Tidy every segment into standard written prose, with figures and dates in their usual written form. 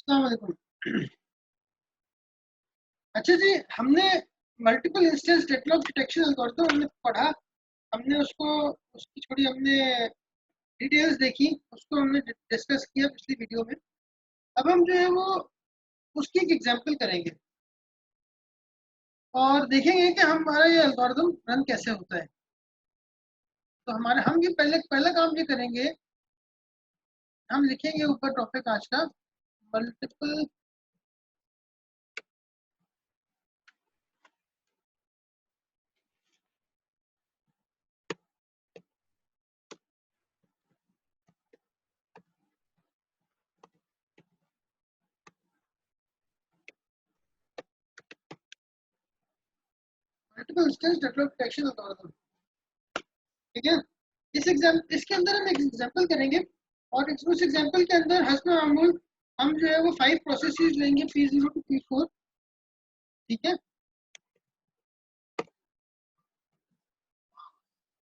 अस्सलाम वालेकुम। अच्छा जी, हमने multiple instance deadlock detection algorithm हमने पढ़ा। हमने उसको उसकी थोड़ी हमने डिटेल्स देखी, उसको हमने डिस्कस किया पिछली वीडियो में। अब हम जो है वो उसकी एक एग्जांपल करेंगे और देखेंगे कि हमारा ये एल्गोरिथम रन कैसे होता है। तो हमारे हम ये पहला काम ये करेंगे, हम लिखेंगे ऊपर टॉपिक आज का multiple multiple instance deadlock detection algorithm. ठीक है, इसके अंदर हम एक एग्जांपल करेंगे और उस एग्जांपल के अंदर हस्ब मामूल हम जो है वो 5 प्रोसेसेस लेंगे P0 टू P4। ठीक है,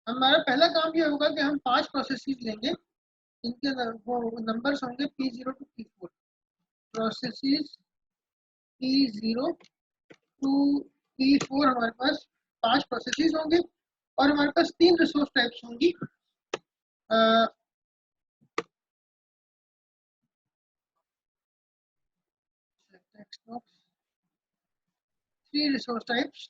हमारा पहला काम ये होगा कि हम 5 प्रोसेसेस लेंगे, इनके वो नंबर्स होंगे P0 to P4। Processes P0 to P4 हमारे पास 5 प्रोसेसेस होंगे और हमारे पास 3 रिसोर्स टाइप्स होंगी। Three resource types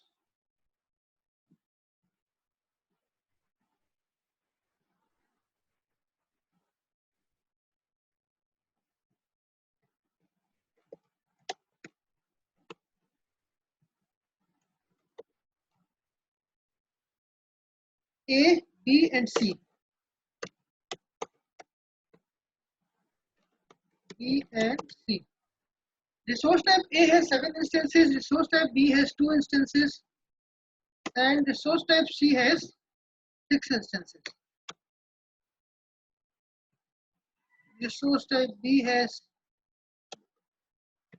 A, B and C. B and C. Resource type A has 7 instances, resource type B has 2 instances, and resource type C has 6 instances. Resource type B has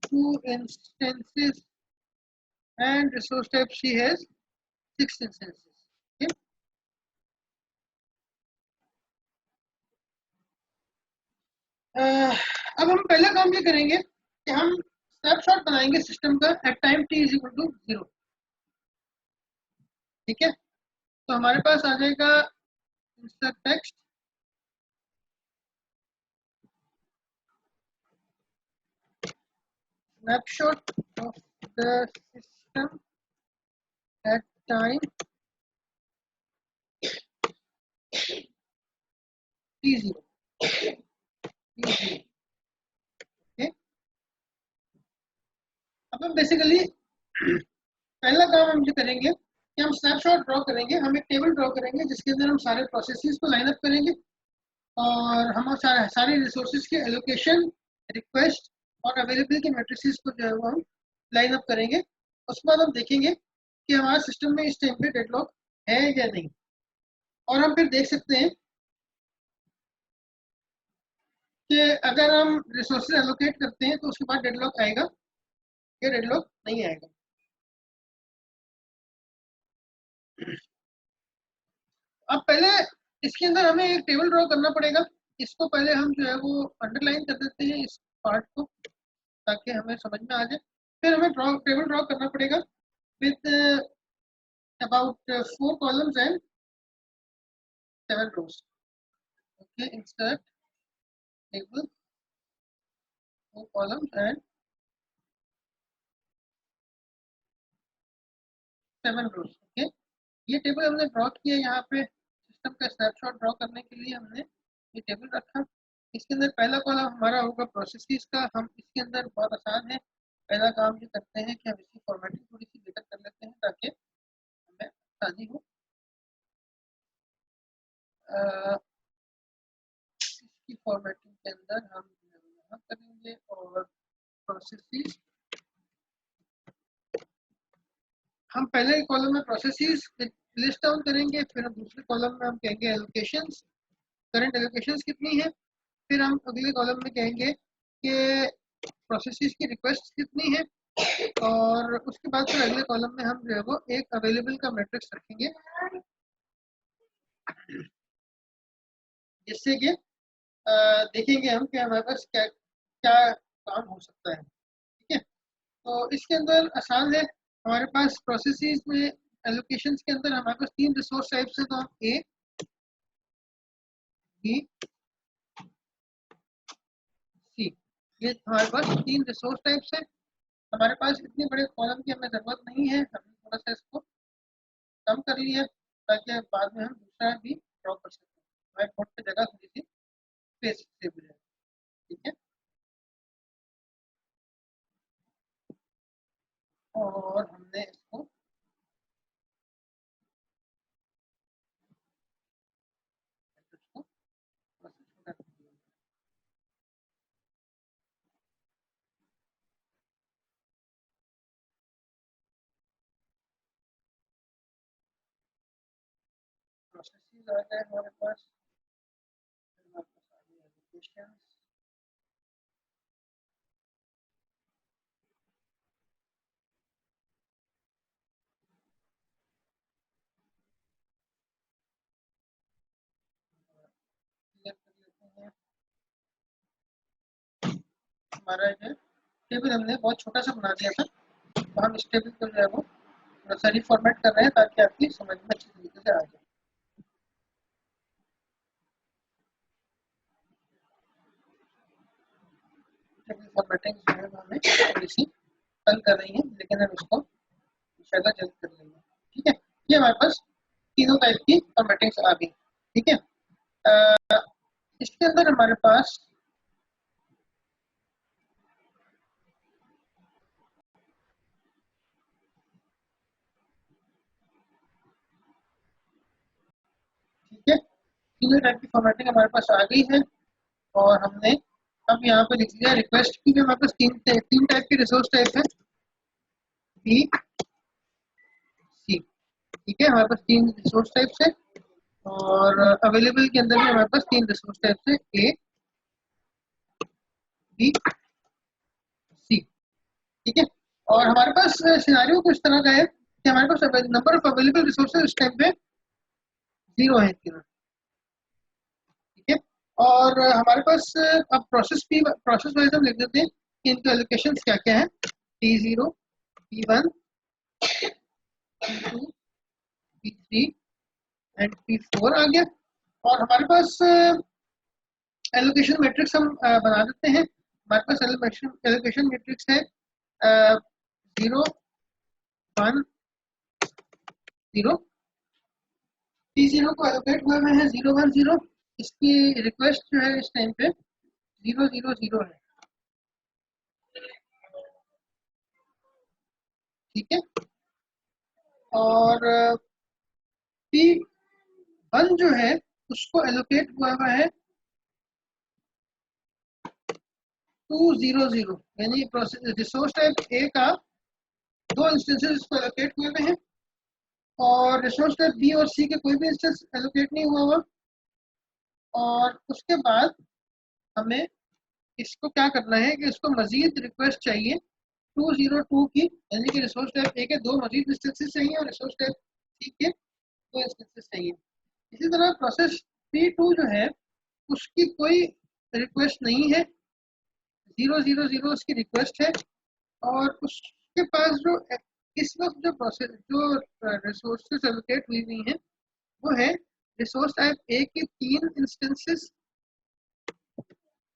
2 instances, and resource type C has 6 instances. Okay? अब हम पहला काम ये करेंगे कि हम snapshot बनाएंगे system का at time t is equal to 0। ठीक है, तो हमारे पास आ जाएगा insert text snapshot of the system at time t0। okay? अब हम बेसिकली पहला काम हम ये करेंगे कि हम स्नैपशॉट ड्रॉ करेंगे। हम एक टेबल ड्रॉ करेंगे जिसके अंदर हम सारे प्रोसेसेस को लाइन अप करेंगे और हम सारे रिसोर्सेज के एलोकेशन, रिक्वेस्ट और अवेलेबल के मैट्रिसेस को जो है वो हम लाइन अप करेंगे। उसके बाद हम देखेंगे कि हमारे सिस्टम में इस टाइम पे डेडलॉक है या नहीं, और हम फिर देख सकते हैं कि अगर हम रिसोर्सेज एलोकेट करते हैं तो उसके बाद डेडलॉक आएगा या डेडलॉक नहीं आएगा। अब पहले इसके अंदर हमें एक टेबल ड्रॉ करना पड़ेगा। इसको पहले हम जो है वो अंडरलाइन कर देते हैं इस पार्ट को, ताकि हमें समझ में आ जाए। फिर हमें टेबल ड्रॉ करना पड़ेगा with about 4 columns and 7 rows। Okay, insert table 4 columns and 7 rows। Okay, ये टेबल हमने ड्रॉ किया। यहाँ पे सिस्टम का स्नैपशॉट ड्रॉ करने के लिए हमने ये टेबल रखा। इसके अंदर पहला कॉलम हमारा होगा प्रोसेसेस का। हम इसके अंदर बहुत आसान है, पहला काम ये करते हैं कि हम इसकी फॉर्मेटिंग थोड़ी सी बेहतर कर लेते हैं ताकि हमें आसानी हो। इसकी फॉर्मेटिंग के अंदर हम यहाँ करेंगे और प्रोसेसेस, हम पहले कॉलम में प्रोसेसेस लिस्ट डाउन करेंगे, फिर हम दूसरे कॉलम में हम कहेंगे एलोकेशंस, करंट एलोकेशंस कितनी है। फिर हम अगले कॉलम में कहेंगे कि प्रोसेसेस की रिक्वेस्ट कितनी है, और उसके बाद फिर अगले कॉलम में हम जो है वो एक अवेलेबल का मैट्रिक्स रखेंगे, जिससे कि देखेंगे हम कि हमारे पास क्या क्या काम हो सकता है। ठीक है, तो इसके अंदर आसान है। हमारे पास प्रोसेसेस में एलोकेशंस के अंदर हमारे पास 3 रिसोर्स टाइप्स है, तो हम ए बी सी, ये हमारे पास 3 रिसोर्स टाइप्स है। हमारे पास इतने बड़े कॉलम की हमें जरूरत नहीं है, हमने थोड़ा सा इसको कम कर लिया ताकि बाद में हम दूसरा भी ड्रॉ कर सकते हैं, हमारे बोर्ड की जगह थोड़ी सी स्पेस सेव हो जाए। ठीक है, और हमने इसको प्रोसेसेस आ गए हमारे पास, हमारे पास आ गए एप्लीकेशंस, क्लियर कर लेते हैं। हमारा जो टेबल हमने बहुत छोटा सा बना दिया था, तो हम इस टेबल को जो है वो थोड़ा सा रिफॉर्मेट कर रहे हैं ताकि आपकी समझ में अच्छी तरीके से आ जाए। टेबल फॉर्मेटिंग जो है वो हमें थोड़ी सी तंग कर रही है, लेकिन हम इसको इंशाल्लाह जल्द कर लेंगे। ठीक है, ये हमारे पास तीनों टाइप की फॉर्मेटिंग्स आ गई। ठीक है, इसके अंदर हमारे पास ठीक है, तीनों टाइप की फॉर्मेटिंग हमारे पास आ गई है। और हमने अब यहाँ पे लिख लिया रिक्वेस्ट की, हमारे पास तीन टाइप की रिसोर्स टाइप है, बी सी। ठीक है, हमारे पास 3 रिसोर्स टाइप्स है, और अवेलेबल के अंदर भी हमारे पास 3 रिसोर्स टाइप्स है, ए बी सी। ठीक है, और हमारे पास सिनारियो कुछ तरह का है कि हमारे पास नंबर ऑफ अवेलेबल रिसोर्सेज इस टाइम पे 0 है तीनों। ठीक है, और हमारे पास अब प्रोसेस वाइज हम लिख देते हैं कि इनके एलोकेशंस क्या क्या है, P0 P1 P2 P3 and P4 आ गया। और हमारे पास एलोकेशन मैट्रिक्स हम बना देते हैं। हमारे पास एलोकेशन मैट्रिक्स है 0 1 0। P0 को एलोकेट हुए में है 0 1 0, इसकी रिक्वेस्ट जो है इस टाइम पे 0 0 0 है। ठीक है, और P1 जो है उसको एलोकेट हुआ है 2 0 0, यानी रिसोर्स टाइप ए का 2 इंस्टेंसेस इसको एलोकेट हुए में है, और रिसोर्स टाइप बी और सी के कोई भी इंस्टेंस एलोकेट नहीं हुआ हुआ। और उसके बाद हमें इसको क्या करना है कि इसको मजीद रिक्वेस्ट चाहिए 202 की, यानी कि रिसोर्स टाइप ए के 2 मजीद इंस्टेंसेस चाहिए और रिसोर्स टाइप सी के 2 इंस्टेंसेस चाहिए। इसी तरह प्रोसेस P2 जो है उसकी कोई रिक्वेस्ट नहीं है, 0 0 0 उसकी रिक्वेस्ट है। और उसके पास जो इस वक्त जो रिसोर्सेज एलोकेट हुई हुई हैं वो है रिसोर्स टाइप ए के 3 इंस्टेंसेस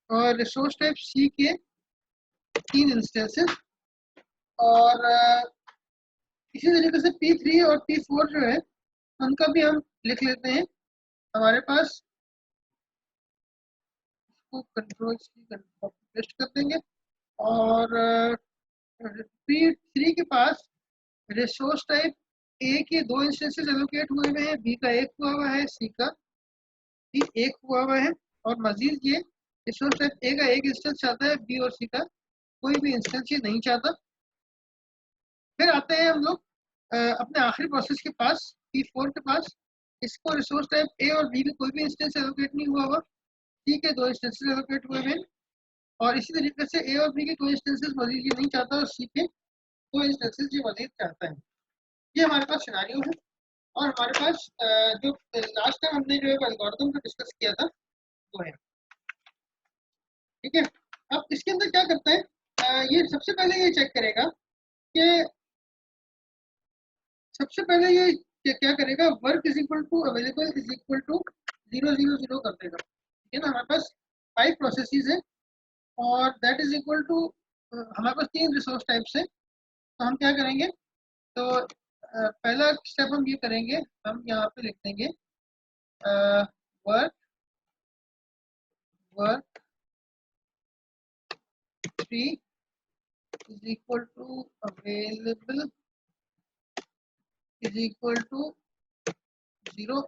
और रिसोर्स टाइप सी के 3 इंस्टेंसेस। और इसी तरीके से P3 और P4 जो है उनका भी हम लिख लेते हैं। हमारे पास इसको कंट्रोल पेस्ट कर देंगे, और P3 के पास रिसोर्स टाइप ए के 2 इंस्टेंसेस एलोकेट हुए हुए हैं, बी का 1 हुआ हुआ है, सी का भी 1 हुआ हुआ है, और मजीद ये रिसोर्स टाइप ए का 1 इंस्टेंस चाहता है, बी और सी का कोई भी इंस्टेंस ये नहीं चाहता। फिर आते हैं हम लोग अपने आखिरी प्रोसेस के पास, P4 के पास। इसको रिसोर्स टाइप ए और बी के कोई भी इंस्टेंस एलोकेट नहीं हुआ हुआ, सी के 2 इंस्टेंसेस एलोकेट हुए हैं, और इसी तरीके से ए और बी के 2 इंस्टेंसेस मजीद ये नहीं चाहता, और सी के 2 इंस्टेंसेस ये मजीद चाहता है। ये हमारे पास सिनारियो है। और हमारे पास जो लास्ट टाइम हमने जो एल्गोरिथम को डिस्कस किया था वो है। ठीक है, अब इसके अंदर क्या करता है, ये सबसे पहले ये चेक करेगा कि सबसे पहले ये क्या करेगा, work is equal to available is equal to 0 0 0 कर देगा। ठीक है ना, हमारे पास 5 प्रोसेसेस है और दैट इज इक्वल टू हमारे पास 3 रिसोर्स टाइप्स है। तो हम क्या करेंगे, तो पहला स्टेप हम ये करेंगे, हम यहाँ पे लिख देंगे work work 3 is equal to available is equal to 0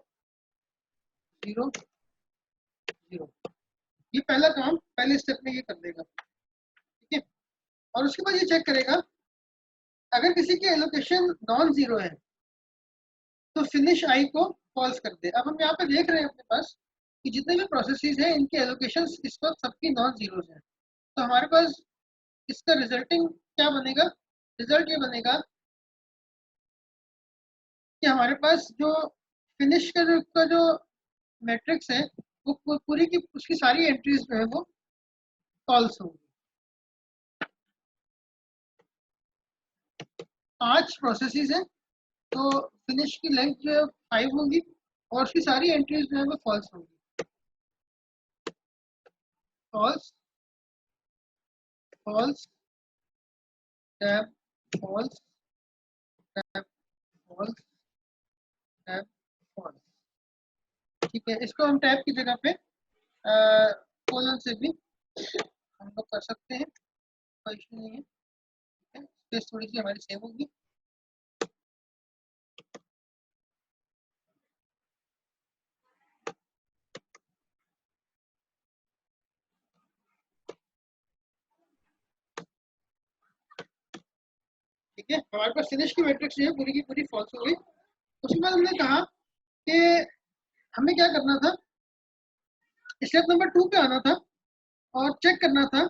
0 0। ये पहला काम पहले स्टेप में ये कर देगा। ठीक है, और उसके बाद ये चेक करेगा अगर किसी की एलोकेशन नॉन जीरो है तो फिनिश आई को फॉल्स कर दे। अब हम यहाँ पे देख रहे हैं अपने पास कि जितने भी प्रोसेसेस हैं इनके एलोकेशन इस वक्त सबकी नॉन जीरो है। तो हमारे पास इसका रिजल्टिंग क्या बनेगा, रिजल्ट ये बनेगा कि हमारे पास जो फिनिश का जो मैट्रिक्स है वो पूरी की उसकी सारी एंट्रीज जो है वो फॉल्स होंगी। 5 प्रोसेसेस हैं तो फिनिश की लेंथ जो है 5 होगी और उसकी सारी एंट्रीज जो है वो फॉल्स होंगी। False false tab false tab false tab false. ठीक है, इसको हम टैब की जगह पे कोलन से भी हम लोग कर सकते हैं, कोई इशू नहीं है। ठीक है, स्पेस थोड़ी सी हमारी सेव होगी। ठीक है, हमारे पास फिनिश की मैट्रिक्स जो है पूरी की पूरी फॉल्स हो गई। उसके बाद हमने कहा कि हमें क्या करना था, स्टेप नंबर 2 पे आना था और चेक करना था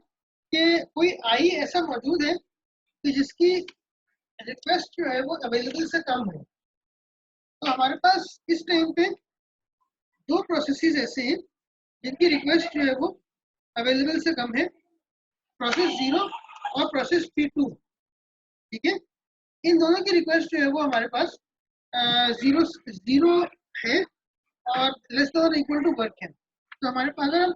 कि कोई आई ऐसा मौजूद है कि जिसकी रिक्वेस्ट जो है वो अवेलेबल से कम है। तो हमारे पास इस टाइम पे 2 प्रोसेसेस ऐसे हैं जिनकी रिक्वेस्ट जो है वो अवेलेबल से कम है, प्रोसेस 0 और प्रोसेस P2। ठीक है, इन दोनों की रिक्वेस्ट जो है वो हमारे पास 0 0 है और less than equal to work है। तो हमारे पास अगर हम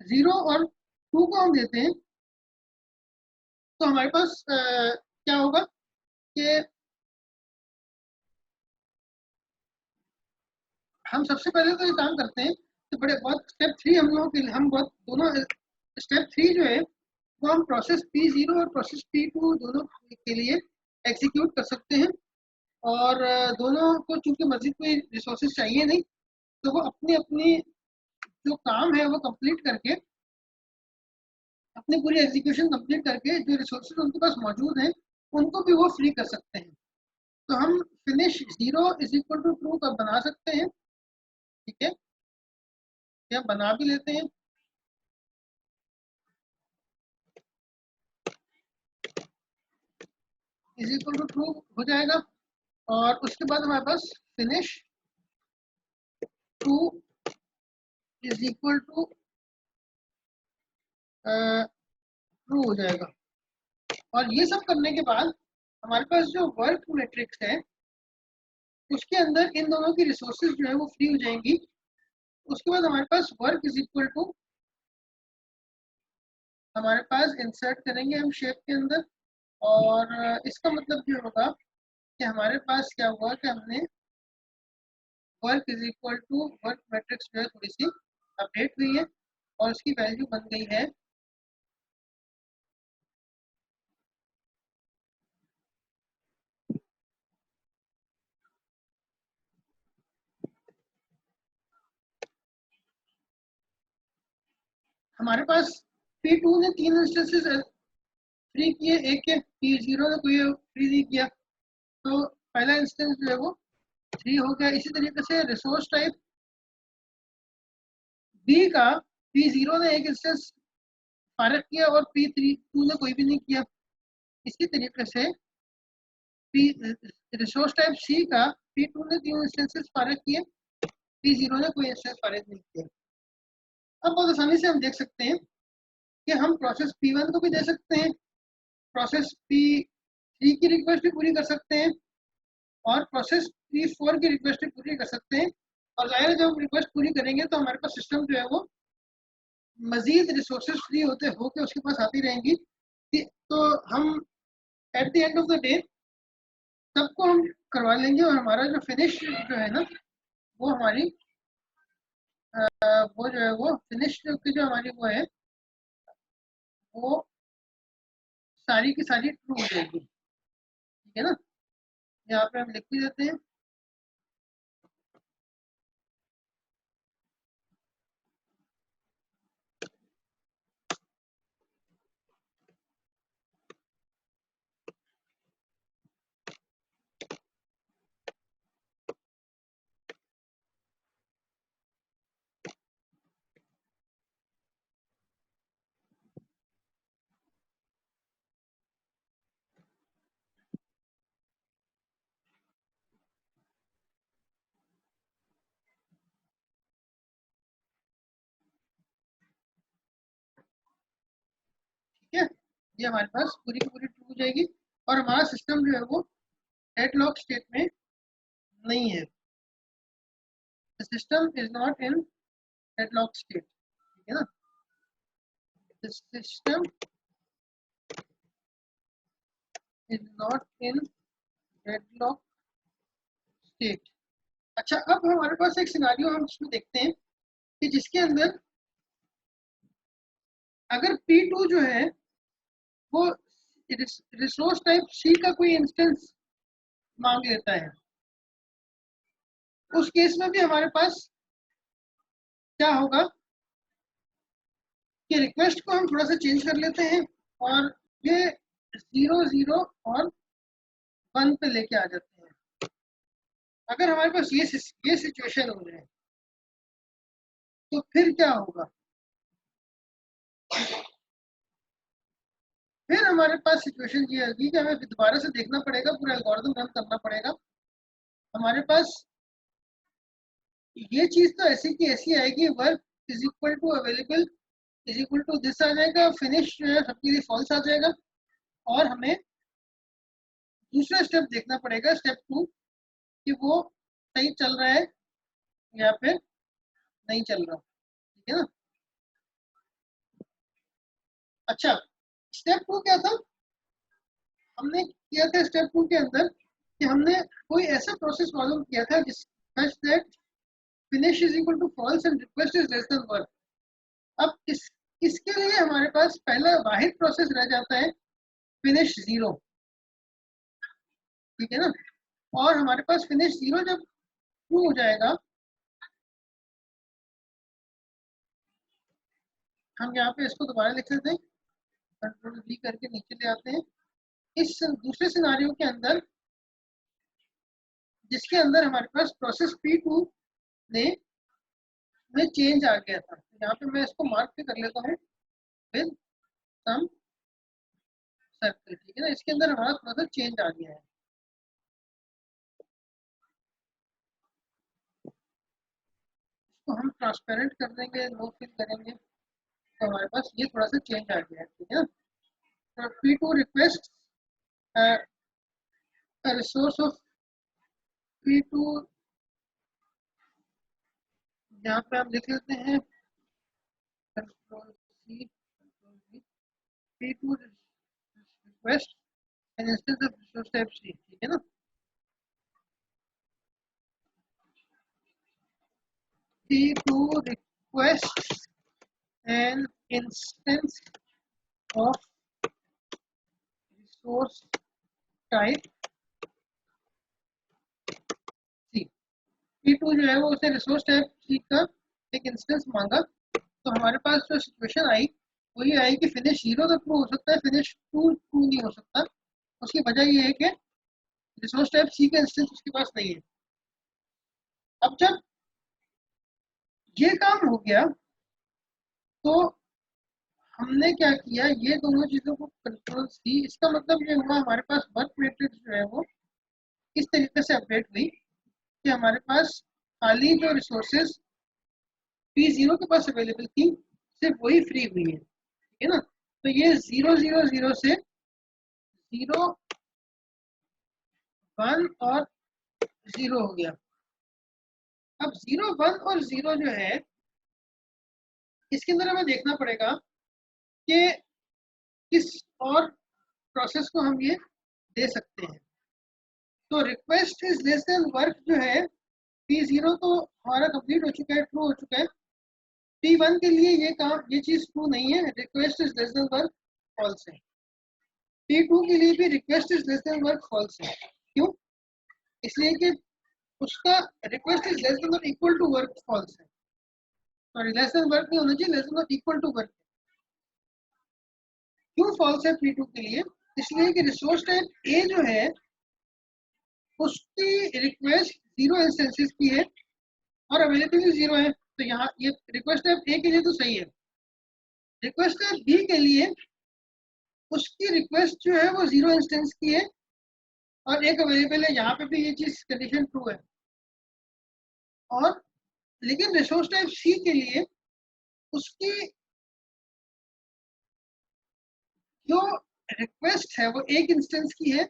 0 और 2 को हम देते हैं तो हमारे पास क्या होगा कि हम सबसे पहले तो ये काम करते हैं कि बड़े बहुत स्टेप 3 हम लोगों के हम बहुत दोनों स्टेप 3 जो है वो हम प्रोसेस P0 और प्रोसेस P2 दोनों के लिए एग्जीक्यूट कर सकते हैं। और दोनों को चूंकि मजीद कोई रिसोर्सेज चाहिए नहीं तो वो अपनी अपनी जो काम है वो कंप्लीट करके अपनी पूरी एग्जीक्यूशन कंप्लीट करके जो रिसोर्सेज उनके पास मौजूद हैं उनको भी वो फ्री कर सकते हैं। तो हम finish 0 is equal to true का बना सकते हैं। ठीक है, या बना भी लेते हैं। इज इक्वल टू ट्रू हो जाएगा और उसके बाद हमारे पास finish 2 is equal to true हो जाएगा। और ये सब करने के बाद हमारे पास जो वर्क मैट्रिक्स है उसके अंदर इन दोनों की रिसोर्सेज जो है वो फ्री हो जाएंगी। उसके बाद हमारे पास वर्क इज इक्वल टू हमारे पास इंसर्ट करेंगे हम शेप के अंदर और इसका मतलब ये होगा कि हमारे पास क्या हुआ कि हमने work is equal to work matrix जो है थोड़ी सी अपडेट हुई है और उसकी वैल्यू बन गई है हमारे पास P2 ने 3 इंस्टेंसेस फ्री किए, एक के P0 ने कोई फ्री नहीं किया तो पहला इंस्टेंस जो है वो 3 हो गया। इसी तरीके से रिसोर्स टाइप B का P0 ने एक इंस्टेंस फारग किया और P2 ने कोई भी नहीं किया। इसी तरीके से रिसोर्स टाइप C का P2 ने 3 इंस्टेंसेस फारग किए, P0 ने कोई इंस्टेंस फारग नहीं किया। अब बहुत आसानी से हम देख सकते हैं कि हम प्रोसेस P1 को भी दे सकते हैं, प्रोसेस P3 की रिक्वेस्ट भी पूरी कर सकते हैं और प्रोसेस P4 की रिक्वेस्ट भी पूरी कर सकते हैं। और जाहिर है जब हम रिक्वेस्ट पूरी करेंगे तो हमारे पास सिस्टम जो है वो मजीद रिसोर्सेज फ्री होते होके उसके पास आती रहेंगी। तो हम at the end of the day सबको हम करवा लेंगे और हमारा जो फिनिश जो है ना वो हमारी वो जो है वो फिनिश की जो हमारी वो है वो सारी की सारी ट्रू हो जाएगी। ठीक है ना, यहाँ पे हम लिख भी देते हैं। ठीक है, ये हमारे पास पूरी की पूरी ट्रू हो जाएगी और हमारा सिस्टम जो है वो डेडलॉक स्टेट में नहीं है। The system is not in deadlock state. ठीक है ना, the system is not in deadlock state. अच्छा, अब हमारे पास एक सिनारियो हम इसमें देखते हैं कि जिसके अंदर अगर P2 जो है वो रिसोर्स टाइप C का कोई इंस्टेंस मांग लेता है, उस केस में भी हमारे पास क्या होगा कि रिक्वेस्ट को हम थोड़ा सा चेंज कर लेते हैं और ये 0 0 और 1 पे लेके आ जाते हैं। अगर हमारे पास ये सिचुएशन हो जाए तो फिर क्या होगा, फिर हमारे पास सिचुएशन ये होगी कि हमें दोबारा से देखना पड़ेगा, पूरा एल्गोरिथम रन करना पड़ेगा। हमारे पास ये चीज तो ऐसी की ऐसी आएगी, work is equal to available is equal to this आ जाएगा, फिनिश जो है सबके लिए फॉल्स आ जाएगा और हमें दूसरा स्टेप देखना पड़ेगा, स्टेप 2, कि वो सही चल रहा है या फिर नहीं चल रहा। ठीक है ना। अच्छा, स्टेप 2 क्या था, हमने किया था स्टेप 2 के अंदर कि हमने कोई ऐसा प्रोसेस मालूम किया था जिस such that finish is equal to false and request is less than work। अब इसके लिए हमारे पास पहला वाहिद प्रोसेस रह जाता है फिनिश 0। ठीक है ना, और हमारे पास फिनिश 0 जब ट्रू हो जाएगा, हम यहाँ पे इसको दोबारा लिख लेते हैं, कंट्रोल V करके नीचे ले आते हैं। इस दूसरे सिनारियो के अंदर जिसके अंदर हमारे पास प्रोसेस P2 ने में चेंज आ गया था, यहाँ पे मैं इसको मार्क पे कर लेता हूँ विद सम सर्कल। ठीक है ना, इसके अंदर हमारा थोड़ा सा चेंज आ गया है। इसको हम ट्रांसपेरेंट कर देंगे, नो फिल करेंगे तो हमारे पास ये थोड़ा सा चेंज आ गया है। ठीक है ना, तो P2 request resource of P2, यहाँ पे हम लिख लेते हैं control C control V, P2 request an instance of resource type C। ठीक है ना, P2 requests an instance of resource type C। P2 जो है वो उसे रिसोर्स टाइप C का एक इंस्टेंस मांगा, तो हमारे पास जो सिचुएशन आई वो ये आई कि फिनिश 0 तो ट्रू हो सकता है, फिनिश 2 ट्रू नहीं हो सकता। उसकी वजह ये है कि रिसोर्स टाइप C का इंस्टेंस उसके पास नहीं है। अब जब ये काम हो गया तो हमने क्या किया, ये दोनों चीजों को कंट्रोल C, इसका मतलब ये हुआ हमारे पास वर्क मैट्रिक्स जो है वो इस तरीके से अपडेट हुई कि हमारे पास खाली जो रिसोर्सेज P0 के पास अवेलेबल थी सिर्फ वही फ्री हुई है। ठीक है ना। तो ये 0 0 0 से 0 1 और 0 हो गया। अब 0 1 और 0 जो है इसके अंदर हमें देखना पड़ेगा कि किस और प्रोसेस को हम ये दे सकते हैं। तो request is less than work जो है P0 तो हमारा कंप्लीट हो चुका है, ट्रू हो चुका है। P1 के लिए ये चीज ट्रू नहीं है, request is less than work false है। P2 के लिए भी request is less than work false है। क्यों? इसलिए कि उसका request is less than or equal to work false है। सॉरी, लेस देन वर्क नहीं होना चाहिए, less than or equal to work. क्यों फॉल्स है P2 के लिए? इसलिए कि रिसोर्स टाइप A जो है उसकी रिक्वेस्ट 0 इंस्टेंसेस की है और अवेलेबिलिटी 0 है। तो यहाँ ये रिक्वेस्ट टाइप A के लिए तो सही है। रिक्वेस्ट टाइप B के लिए उसकी रिक्वेस्ट जो है वो 0 इंस्टेंस की है और एक अवेलेबल है। यहाँ पे भी ये चीज कंडीशन ट्रू है। और लेकिन रिसोर्स टाइप C के लिए उसकी जो रिक्वेस्ट है वो एक इंस्टेंस की है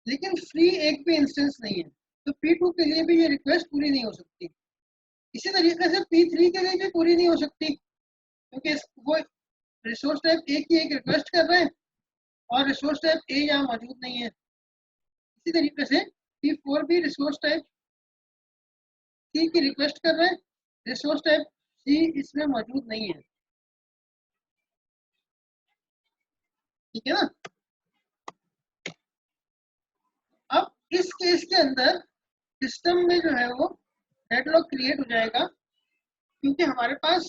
लेकिन फ्री एक भी इंस्टेंस नहीं है। तो P2 के लिए भी ये रिक्वेस्ट पूरी नहीं हो सकती। इसी तरीके से P3 के लिए भी पूरी नहीं हो सकती क्योंकि वो रिसोर्स टाइप A की एक रिक्वेस्ट कर रहे हैं और रिसोर्स टाइप A यहाँ मौजूद नहीं है। इसी तरीके से P4 भी रिसोर्स टाइप C की रिक्वेस्ट कर रहे हैं, रिसोर्स टाइप C इसमें मौजूद नहीं है। ठीक है ना। अब इस केस के अंदर सिस्टम में जो है वो डेडलॉक क्रिएट हो जाएगा क्योंकि हमारे पास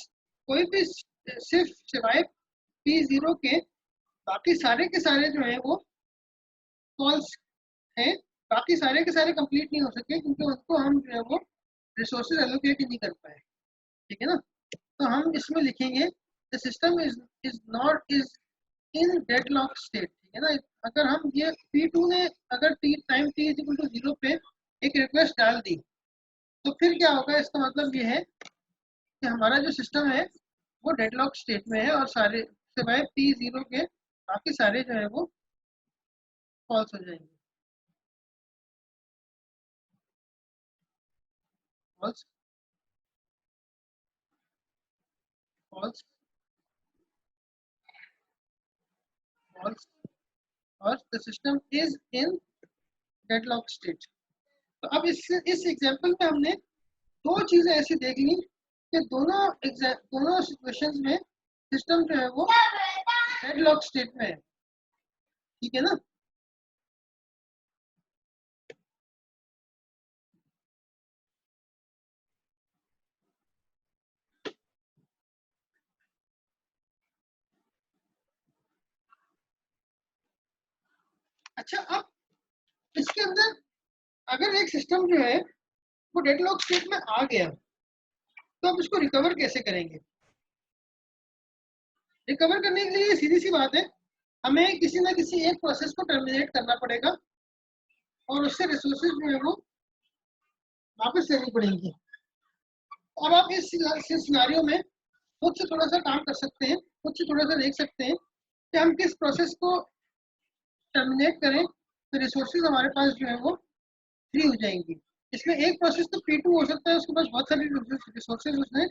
कोई भी सिर्फ सिवाय P0 के बाकी सारे के सारे जो है वो फॉल्स हैं। बाकी सारे के सारे कंप्लीट नहीं हो सके क्योंकि उनको हम जो है वो रिसोर्सेज एलोकेट नहीं कर पाए। ठीक है ना। तो हम इसमें लिखेंगे the system is not is in deadlock state. ठीक है ना। अगर हम ये P2 ने अगर time t is equal to 0 पे एक रिक्वेस्ट डाल दी तो फिर क्या होगा? इसका मतलब ये है कि हमारा जो सिस्टम है वो डेडलॉक स्टेट में है और सारे सिवाय P0 के बाकी सारे जो है वो फॉल्स हो जाएंगे। फॉल्स फॉल्स फॉल्स और the system is in deadlock state. तो अब इस एग्जांपल में हमने दो चीजें ऐसी देख ली कि दोनों सिचुएशंस में सिस्टम जो है वो डेडलॉक स्टेट में है। ठीक है ना। अच्छा, अब इसके अंदर अगर एक सिस्टम जो है वो डेडलॉक स्टेट में आ गया तो अब इसको रिकवर कैसे करेंगे? रिकवर करने के लिए सीधी सी बात है, हमें किसी ना किसी एक प्रोसेस को टर्मिनेट करना पड़ेगा और उससे रिसोर्सेज जो है वो वापस लेनी पड़ेंगी। अब आप इस सिनारियो में खुद से थोड़ा सा काम कर सकते हैं, खुद से थोड़ा सा देख सकते हैं कि हम किस प्रोसेस को टर्मिनेट करें तो रिसोर्सेज हमारे पास जो है वो फ्री हो जाएंगी। इसमें एक प्रोसेस तो P2 हो सकता है, उसके पास बहुत सारी रिसोर्सेज उसने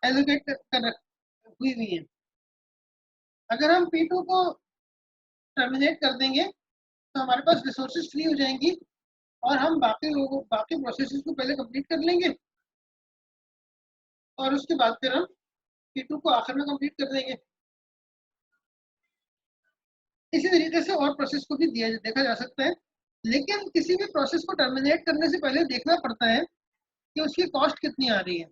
एलोकेट कर हुई हुई है। अगर हम P2 को टर्मिनेट कर देंगे तो हमारे पास रिसोर्सेज फ्री हो जाएंगी और हम बाकी प्रोसेसेस को पहले कंप्लीट कर लेंगे और उसके बाद फिर हम P2 को आखिर में कंप्लीट कर देंगे। इसी तरीके से और प्रोसेस को भी देखा जा सकता है। लेकिन किसी भी प्रोसेस को टर्मिनेट करने से पहले देखना पड़ता है कि उसकी कॉस्ट कितनी आ रही है।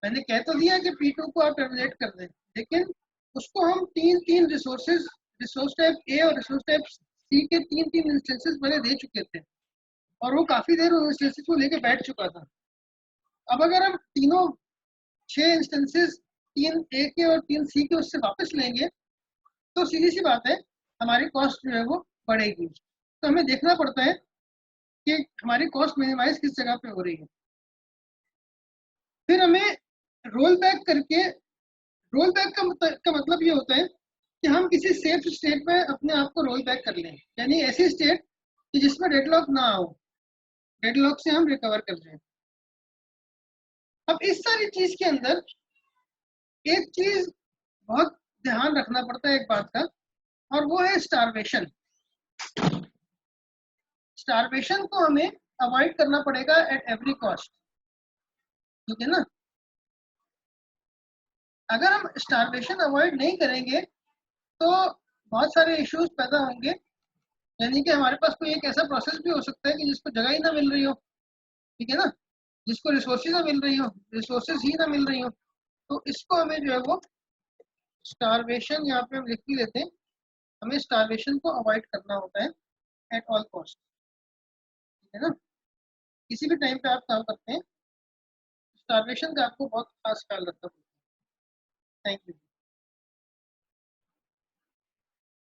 मैंने कह तो दिया कि P2 को आप टर्मिनेट कर दें, लेकिन उसको हम तीन रिसोर्स टाइप A और रिसोर्स टाइप C के तीन इंस्टेंसेस पहले दे चुके थे और वो काफी देर उन इंस्टेंसेस को लेके बैठ चुका था। अब अगर हम तीनों 6 इंस्टेंसेस 3 A के और 3 C के उससे वापस लेंगे तो सीधी सी बात है हमारी कॉस्ट जो है वो बढ़ेगी। तो हमें देखना पड़ता है कि हमारी कॉस्ट मिनिमाइज किस जगह पे हो रही है। फिर हमें रोल बैक का मतलब ये होता है कि हम किसी सेफ स्टेट में अपने आप को रोल बैक कर लें, यानी ऐसी स्टेट कि जिसमें डेडलॉक ना हो, डेडलॉक से हम रिकवर कर जाएं। अब इस सारी चीज के अंदर एक चीज बहुत ध्यान रखना पड़ता है एक बात का, और वो है स्टारवेशन। स्टारवेशन को हमें अवॉइड करना पड़ेगा एट एवरी कॉस्ट, ठीक है ना। अगर हम स्टारवेशन अवॉइड नहीं करेंगे तो बहुत सारे इश्यूज पैदा होंगे, यानी कि हमारे पास कोई एक ऐसा प्रोसेस भी हो सकता है कि जिसको जगह ही ना मिल रही हो, ठीक है ना, जिसको रिसोर्सेज ना मिल रही हो, रिसोर्सेज ही ना मिल रही हो, तो इसको हमें जो है वो स्टारवेशन यहाँ पे हम लिख भी लेते हैं, हमें स्टारवेशन को अवॉइड करना होता है एट ऑल कॉस्ट, ठीक है ना। किसी भी टाइम पे आप काम करते हैं, स्टारवेशन का आपको बहुत खास ख्याल रखना पड़ता है। Thank you.